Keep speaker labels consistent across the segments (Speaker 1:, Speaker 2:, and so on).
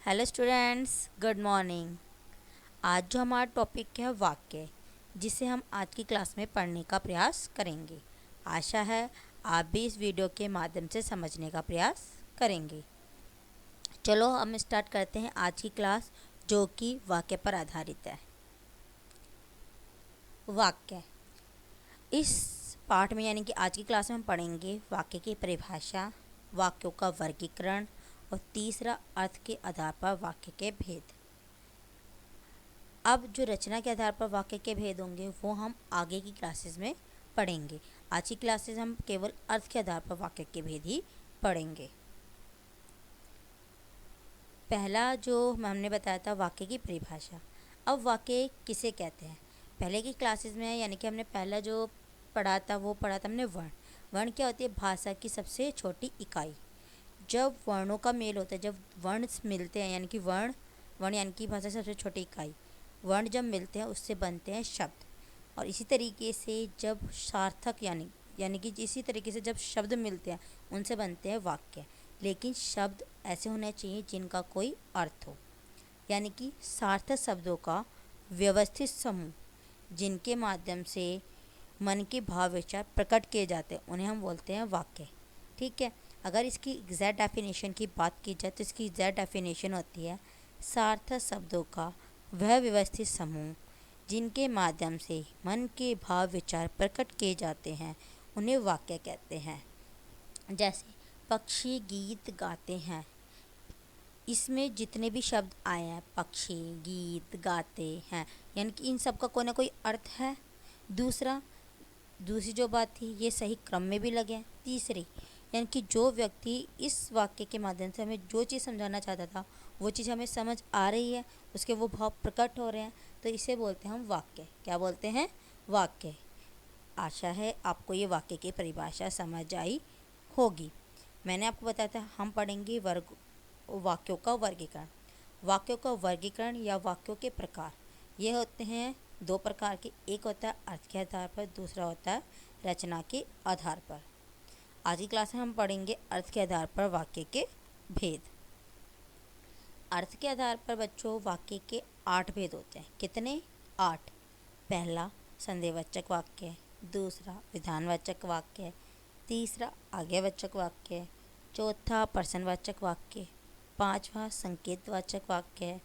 Speaker 1: Hello students, good morning. आज जो हमारा टॉपिक है वाक्य, जिसे हम आज की क्लास में पढ़ने का प्रयास करेंगे। आशा है आप भी इस वीडियो के माध्यम से समझने का प्रयास करेंगे। चलो हम स्टार्ट करते हैं आज की क्लास, जो कि वाक्य पर आधारित है। वाक्य, इस पाठ में यानी कि आज की क्लास में हम पढ़ेंगे वाक्य की परिभाषा, वाक्यों का वर्गीकरण और तीसरा अर्थ के आधार पर वाक्य के भेद। अब जो रचना के आधार पर वाक्य के भेद होंगे वो हम आगे की क्लासेस में पढ़ेंगे। आज की क्लासेस हम केवल अर्थ के आधार पर वाक्य के भेद ही पढ़ेंगे। पहला जो हमने बताया था वाक्य की परिभाषा। अब वाक्य किसे कहते हैं? पहले की क्लासेस में यानी कि हमने पहला जो पढ़ा था वो पढ़ा था हमने वर्ण। वर्ण क्या होती है? भाषा की सबसे छोटी इकाई। जब वर्णों का मेल होता है, जब वर्ण मिलते हैं यानी कि वर्ण वर्ण यानी कि भाषा की सबसे छोटी इकाई, वर्ण जब मिलते हैं उससे बनते हैं शब्द। और इसी तरीके से जब सार्थक यानी कि इसी तरीके से जब शब्द मिलते हैं उनसे बनते हैं वाक्य। लेकिन शब्द ऐसे होने चाहिए जिनका कोई अर्थ हो, यानी कि सार्थक शब्दों का व्यवस्थित समूह जिनके माध्यम से मन के भाव विचार प्रकट किए जाते हैं उन्हें हम बोलते हैं वाक्य। ठीक है। अगर इसकी एग्जैक्ट डेफिनेशन की बात की जाए तो इसकी एग्जैक्ट डेफिनेशन होती है सार्थक शब्दों का वह व्यवस्थित समूह जिनके माध्यम से मन के भाव विचार प्रकट किए जाते हैं उन्हें वाक्य कहते हैं। जैसे पक्षी गीत गाते हैं, इसमें जितने भी शब्द आए हैं, पक्षी गीत गाते हैं, यानी कि इन सब का कोई ना कोई अर्थ है। दूसरी जो बात थी, ये सही क्रम में भी लगे। तीसरी, यानी कि जो व्यक्ति इस वाक्य के माध्यम से हमें जो चीज़ समझाना चाहता था वो चीज़ हमें समझ आ रही है, उसके वो भाव प्रकट हो रहे हैं, तो इसे बोलते हैं हम वाक्य। क्या बोलते हैं? वाक्य। आशा है आपको ये वाक्य की परिभाषा समझ आई होगी। मैंने आपको बताया था हम पढ़ेंगे वाक्यों का वर्गीकरण। वाक्यों का वर्गीकरण या वाक्यों के प्रकार, ये होते हैं दो प्रकार के। एक होता है अर्थ के आधार पर, दूसरा होता है रचना के आधार पर। आज की क्लास में हम पढ़ेंगे अर्थ के आधार पर वाक्य के भेद। अर्थ के आधार पर बच्चों वाक्य के 8 भेद होते हैं। कितने? 8। पहला संदेहवाचक वाक्य, दूसरा विधानवाचक वाक्य, तीसरा आज्ञावाचक वाक्य, चौथा प्रश्नवाचक वाक्य, पांचवा संकेतवाचक वाक्य,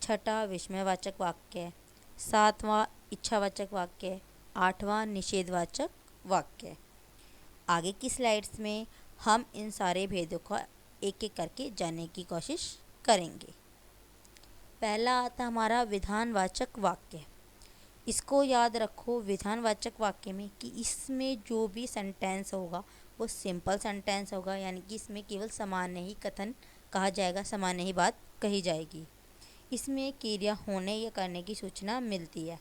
Speaker 1: छठा विस्मयवाचक वाक्य, सातवां इच्छावाचक वाक्य, आठवां निषेधवाचक वाक्य। आगे की स्लाइड्स में हम इन सारे भेदों का एक एक करके जानने की कोशिश करेंगे। पहला आता हमारा विधानवाचक वाक्य। इसको याद रखो विधानवाचक वाक्य में कि इसमें जो भी सेंटेंस होगा वो सिंपल सेंटेंस होगा, यानी कि इसमें केवल सामान्य ही कथन कहा जाएगा, सामान्य ही बात कही जाएगी। इसमें क्रिया होने या करने की सूचना मिलती है।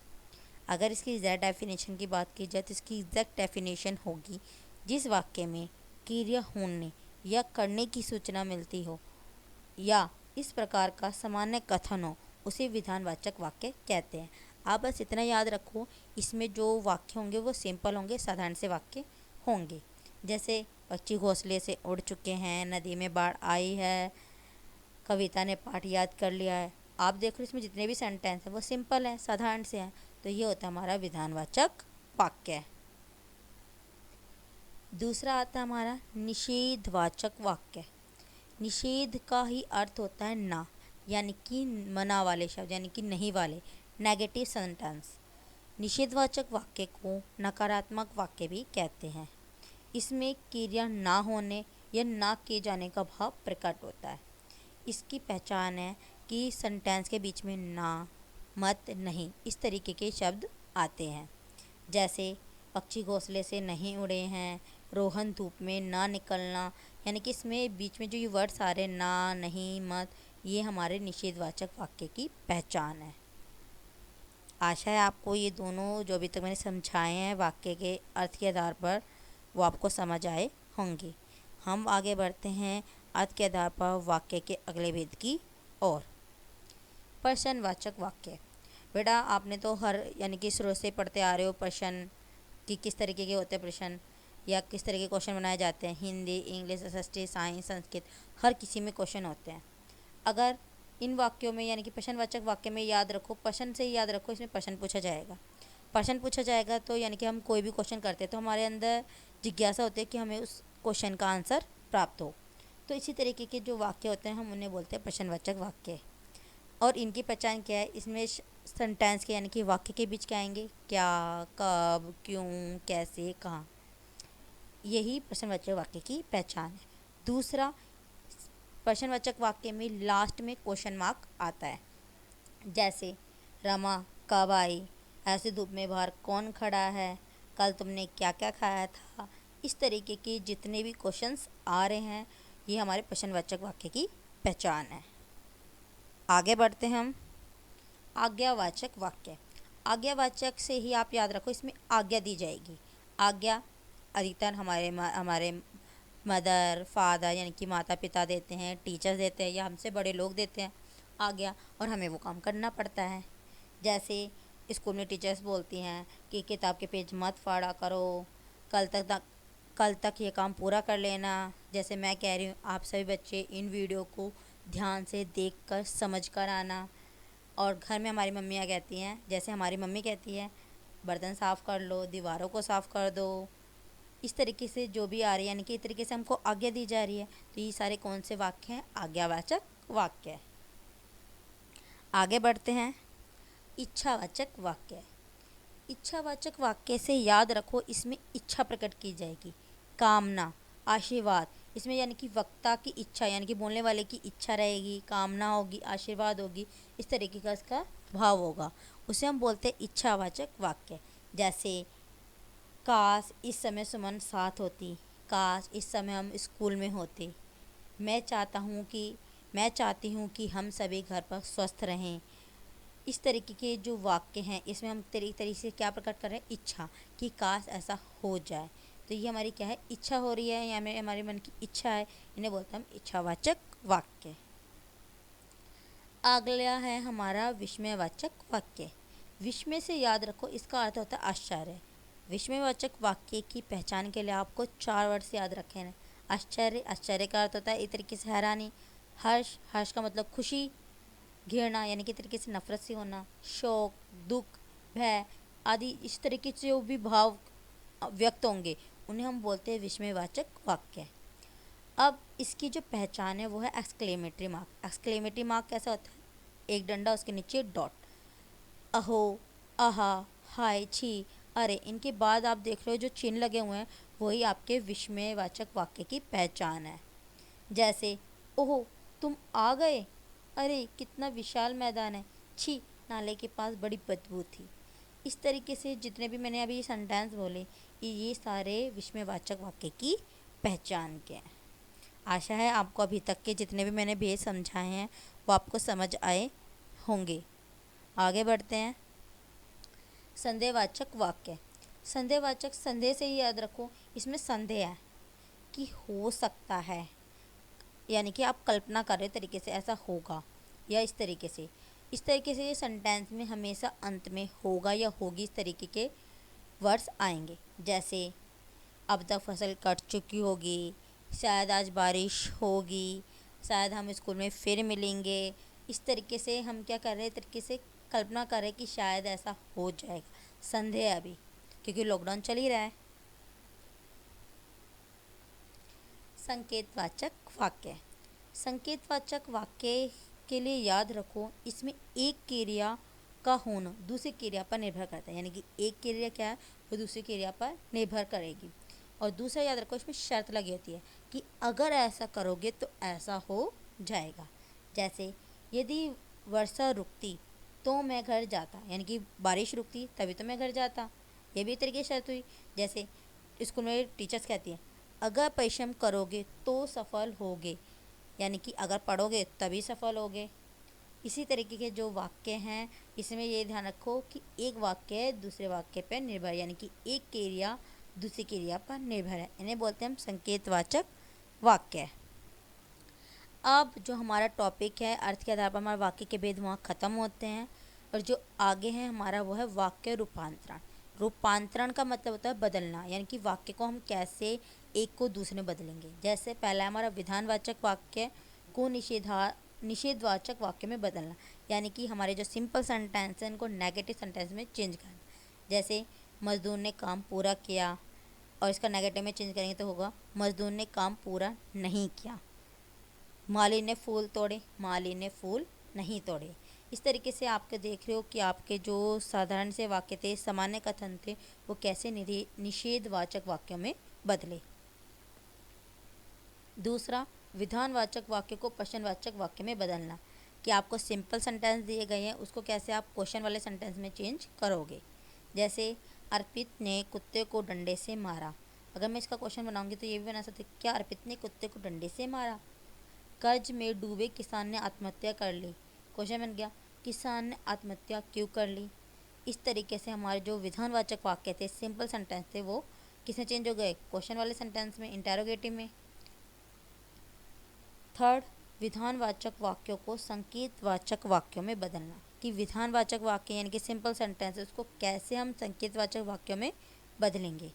Speaker 1: अगर इसकी एग्जैक्ट डेफिनेशन की बात की जाए तो इसकी एग्जैक्ट डेफिनेशन होगी जिस वाक्य में क्रिया होने या करने की सूचना मिलती हो या इस प्रकार का सामान्य कथन हो उसे विधानवाचक वाक्य कहते हैं। आप बस इतना याद रखो, इसमें जो वाक्य होंगे वो सिंपल होंगे, साधारण से वाक्य होंगे। जैसे पक्षी घोंसले से उड़ चुके हैं, नदी में बाढ़ आई है, कविता ने पाठ याद कर लिया है। आप देखो इसमें जितने भी सेंटेंस हैं वो सिंपल हैं, साधारण से हैं, तो ये होता है हमारा विधानवाचक वाक्य। दूसरा आता है हमारा निषेधवाचक वाक्य। निषेध का ही अर्थ होता है ना, यानी कि मना वाले शब्द, यानी कि नहीं वाले, नेगेटिव सेंटेंस। निषेधवाचक वाक्य को नकारात्मक वाक्य भी कहते हैं। इसमें क्रिया ना होने या ना किए जाने का भाव प्रकट होता है। इसकी पहचान है कि सेंटेंस के बीच में ना, मत, नहीं इस तरीके के शब्द आते हैं। जैसे पक्षी घोंसले से नहीं उड़े हैं, रोहन धूप में ना निकलना, यानी कि इसमें बीच में जो ये वर्ड्स आ रहे हैं ना, नहीं, मत, ये हमारे निषेधवाचक वाक्य की पहचान है। आशा है आपको ये दोनों जो अभी तक मैंने समझाए हैं वाक्य के अर्थ के आधार पर वो आपको समझ आए होंगे। हम आगे बढ़ते हैं अर्थ के आधार पर वाक्य के अगले भेद की ओर। प्रश्नवाचक वाक्य। बेटा आपने तो हर यानी कि शुरू से पढ़ते आ रहे हो प्रश्न कि किस तरीके के होते हैं प्रश्न या किस तरह के क्वेश्चन बनाए जाते हैं। Hindi, English, SST, science, Sanskrit, हर किसी में क्वेश्चन होते हैं। अगर इन वाक्यों में यानी कि प्रश्नवाचक वाक्य में याद रखो, प्रश्न से ही याद रखो, इसमें प्रश्न पूछा जाएगा। प्रश्न पूछा जाएगा तो यानी कि हम कोई भी क्वेश्चन करते हैं तो हमारे अंदर जिज्ञासा होती है कि हमें उस क्वेश्चन का आंसर प्राप्त हो। तो इसी तरीके के जो वाक्य होते हैं हम उन्हें बोलते हैं प्रश्नवाचक वाक्य। और इनकी पहचान क्या है, इसमें सेंटेंस के यानी कि वाक्य के बीच क्या आएंगे, क्या, कब, क्यों, कैसे, कहाँ, यही प्रश्नवाचक वाक्य की पहचान है। दूसरा, प्रश्नवाचक वाक्य में लास्ट में क्वेश्चन मार्क आता है। जैसे रमा कब आई, ऐसे धूप में बाहर कौन खड़ा है, कल तुमने क्या क्या खाया था। इस तरीके के जितने भी क्वेश्चंस आ रहे हैं ये हमारे प्रश्नवाचक वाक्य की पहचान है। आगे बढ़ते हैं हम। आज्ञावाचक वाक्य। आज्ञावाचक से ही आप याद रखो, इसमें आज्ञा दी जाएगी। आज्ञा अधिकतर हमारे मदर फादर यानी कि माता पिता देते हैं, टीचर्स देते हैं या हमसे बड़े लोग देते हैं आज्ञा, और हमें वो काम करना पड़ता है। जैसे स्कूल में टीचर्स बोलती हैं कि किताब के पेज मत फाड़ा करो, कल तक ये काम पूरा कर लेना। जैसे मैं कह रही हूँ, आप सभी बच्चे इन वीडियो को ध्यान से देखकर समझ कर आना। और घर में हमारी मम्मियाँ कहती हैं, जैसे हमारी मम्मी कहती है बर्तन साफ़ कर लो, दीवारों को साफ़ कर दो। इस तरीके से जो भी आ रही है यानी कि इस तरीके से हमको आज्ञा दी जा रही है। तो ये सारे कौन से वाक्य हैं, आज्ञावाचक वाक्य। आगे बढ़ते हैं। इच्छावाचक वाक्य। इच्छावाचक वाक्य से याद रखो, इसमें इच्छा प्रकट की जाएगी, कामना, आशीर्वाद। इसमें यानी कि वक्ता की इच्छा यानी कि बोलने वाले की इच्छा रहेगी, कामना होगी, आशीर्वाद होगी, इस तरीके का इसका भाव होगा। उसे हम बोलते हैं इच्छावाचक वाक्य। जैसे काश इस समय सुमन साथ होती, काश इस समय हम स्कूल में होते, मैं चाहती हूँ कि हम सभी घर पर स्वस्थ रहें। इस तरीके के जो वाक्य हैं इसमें हम तरीके से क्या प्रकट कर रहे हैं, इच्छा, कि काश ऐसा हो जाए। तो ये हमारी क्या है, इच्छा हो रही है या हमारे मन की इच्छा है, इन्हें बोलते हैं हम इच्छावाचक वाक्य। अगला है हमारा विस्मयवाचक वाक्य। विस्मय से याद रखो, इसका अर्थ होता है आश्चर्य। विस्मयवाचक वाक्य की पहचान के लिए आपको 4 वर्ड याद रखे हैं। आश्चर्य, आश्चर्य का अर्थ होता है एक तरीके से हैरानी। हर्ष, हर्ष का मतलब खुशी। घृणा यानी कि तरीके से नफरत से होना। शोक, दुख, भय आदि इस तरीके से जो भी भाव व्यक्त होंगे उन्हें हम बोलते हैं विस्मयवाचक वाक्य। अब इसकी जो पहचान है वो है एक्सक्लेमेटरी मार्क। एक्सक्लेमेटरी मार्क कैसा होता है, एक डंडा उसके नीचे डॉट। अहो, आहा, हाय, छी, अरे, इनके बाद आप देख रहे हो जो चिन्ह लगे हुए हैं वही आपके विस्मयवाचक वाक्य की पहचान है। जैसे ओहो तुम आ गए, अरे कितना विशाल मैदान है, छी नाले के पास बड़ी बदबू थी। इस तरीके से जितने भी मैंने अभी सेंटेंस बोले ये सारे विस्मयवाचक वाक्य की पहचान के हैं। आशा है आपको अभी तक के जितने भी मैंने भेद समझाए हैं वो आपको समझ आए होंगे। आगे बढ़ते हैं। संदेहवाचक वाक्य। संदेहवाचक, संदेह से ही याद रखो, इसमें संदेह है कि हो सकता है, यानी कि आप कल्पना कर रहे तरीके से ऐसा होगा या इस तरीके से ये सेंटेंस में हमेशा अंत में होगा या होगी इस तरीके के वर्ड्स आएंगे। जैसे अब तक फसल कट चुकी होगी, शायद आज बारिश होगी, शायद हम स्कूल में फिर मिलेंगे। इस तरीके से हम क्या कर रहे हैं, तरीके से कल्पना कर रहे हैं कि शायद ऐसा हो जाएगा। संदेह है अभी क्योंकि लॉकडाउन चल ही रहा है। संकेतवाचक वाक्य। संकेतवाचक वाक्य के लिए याद रखो, इसमें एक क्रिया का होना दूसरी क्रिया पर निर्भर करता है, यानी कि एक क्रिया क्या है वो दूसरी क्रिया पर निर्भर करेगी। और दूसरा याद रखो, इसमें शर्त लगी होती है कि अगर ऐसा करोगे तो ऐसा हो जाएगा। जैसे यदि वर्षा रुकती तो मैं घर जाता, यानी कि बारिश रुकती तभी तो मैं घर जाता, ये भी एक तरीके की शर्त हुई। जैसे स्कूल में टीचर्स कहती हैं अगर परिश्रम करोगे तो सफल होगे, यानी कि अगर पढ़ोगे तभी सफल होगे। इसी तरीके के जो वाक्य हैं इसमें ये ध्यान रखो कि एक वाक्य दूसरे वाक्य पर निर्भर, यानी कि एक क्रिया दूसरी क्रिया पर निर्भर है, इन्हें बोलते हैं हम संकेतवाचक वाक्य। अब जो हमारा टॉपिक है अर्थ के आधार पर हमारे वाक्य के भेद वहाँ ख़त्म होते हैं, और जो आगे है हमारा वो है वाक्य रूपांतरण। रूपांतरण का मतलब होता है बदलना, यानी कि वाक्य को हम कैसे एक को दूसरे में बदलेंगे। जैसे पहला हमारा विधानवाचक वाक्य को निषेधवाचक वाक्य में बदलना, यानी कि हमारे जो सिंपल सेंटेंस हैं इनको नेगेटिव सेंटेंस में चेंज करना। जैसे मजदूर ने काम पूरा किया, और इसका नेगेटिव में चेंज करेंगे तो होगा मजदूर ने काम पूरा नहीं किया। माली ने फूल तोड़े, माली ने फूल नहीं तोड़े। इस तरीके से आपके देख रहे हो कि आपके जो साधारण से वाक्य थे, सामान्य कथन थे, वो कैसे निषेधवाचक वाक्यों में बदले। दूसरा, विधानवाचक वाक्य को प्रश्नवाचक वाक्य में बदलना, कि आपको सिंपल सेंटेंस दिए गए हैं, उसको कैसे आप क्वेश्चन वाले सेंटेंस में चेंज करोगे। जैसे अर्पित ने कुत्ते को डंडे से मारा, अगर मैं इसका क्वेश्चन बनाऊंगी तो ये भी बना सकती, क्या अर्पित ने कुत्ते को डंडे से मारा। कर्ज में डूबे किसान ने आत्महत्या कर ली, क्वेश्चन बन गया किसान ने आत्महत्या क्यों कर ली। इस तरीके से हमारे जो विधानवाचक वाक्य थे, सिंपल सेंटेंस थे, वो किसमें चेंज हो गए, क्वेश्चन वाले सेंटेंस में, इंटेरोगेटिव में। थर्ड, विधानवाचक वाक्यों को संकेतवाचक वाक्यों में बदलना, कि विधानवाचक वाक्य यानी कि सिंपल सेंटेंस, उसको कैसे हम संकेतवाचक वाक्यों में बदलेंगे।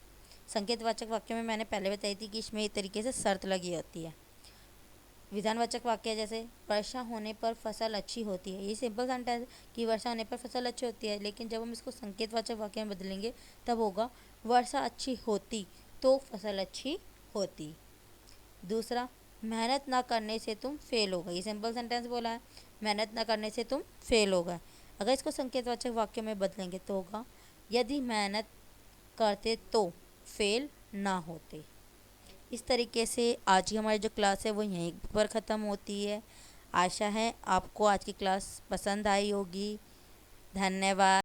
Speaker 1: संकेतवाचक वाक्यों में मैंने पहले बताई थी कि इसमें एक तरीके से शर्त लगी होती है। विधानवाचक वाक्य जैसे वर्षा होने पर फसल अच्छी होती है, ये सिंपल सेंटेंस कि वर्षा होने पर फसल अच्छी होती है, लेकिन जब हम इसको संकेतवाचक वाक्य में बदलेंगे तब होगा वर्षा अच्छी होती तो फसल अच्छी होती। दूसरा, मेहनत ना करने से तुम फेल हो गए, ये सिंपल सेंटेंस बोला है, मेहनत ना करने से तुम फेल हो गए। अगर इसको संकेतवाचक वाक्य में बदलेंगे तो होगा यदि मेहनत करते तो फेल ना होते। इस तरीके से आज की हमारी जो क्लास है वो यहीं पर ख़त्म होती है। आशा है आपको आज की क्लास पसंद आई होगी। धन्यवाद।